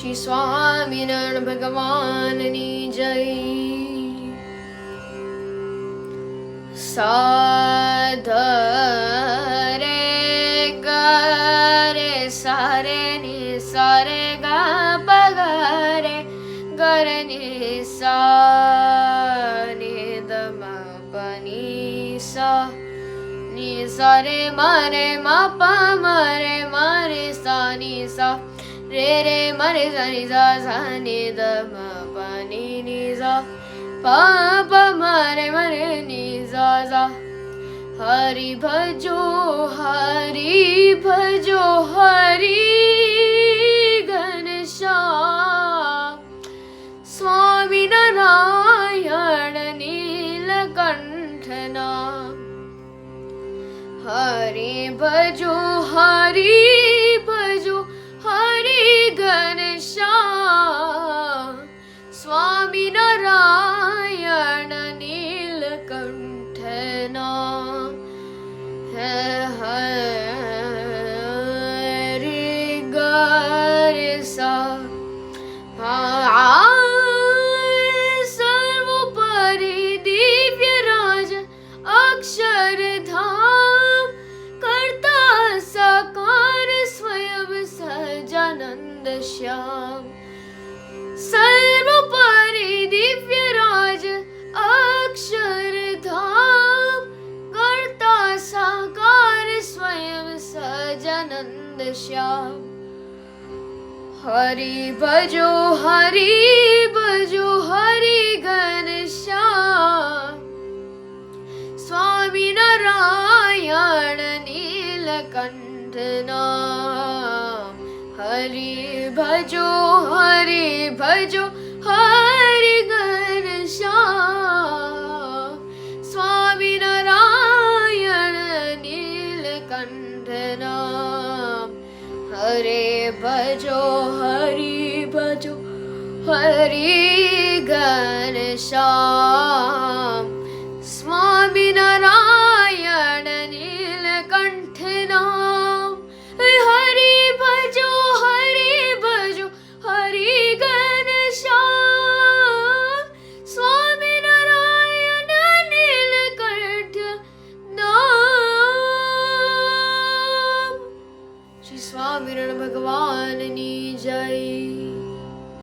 શ્રી સ્વામિનારાયણ ભગવાનની જય. સાધ રે ગરે સારે ને સારે ગા પગરે ગરે ને સા ને દમ પની સા ની સા રે મારે મા પા મારે મારે સા ની સા રે રે મારે સા ની સા ને દમ પની ની સા પા પા મારે મારે ની સા સા. હરિ ભજો હરિ ભજો હરિ ઘનશ્યામ સ્વામિનારાયણ નીલકંઠના. હરિ ભજો હરિ ભજો હરિ ઘનશ્યામ સ્વામિનારાયણ નીલકંઠના. હરિ ગરે સા સર્વોપરી દિવ્ય રાજ અક્ષરધામ કરતા સાકાર સ્વયં સજાનંદ શ્યામ. સર્વોપરી દિવ્ય રાજ અક્ષરધામ કરતા સાકાર સ્વયં સજાનંદ શ્યામ. હરિ ભજો હરિ ભજો હરિ ઘનશ્યામ સ્વામિનારાયણ નીલકંઠના. હરિ ભજો હરિ ભજો હરિ ઘનશ્યામ સ્વામિનારાયણ નીલકંઠના. હરે ભજો હરિ ભજો હરિ ઘનશ્યામ સ્વામિનારાયણ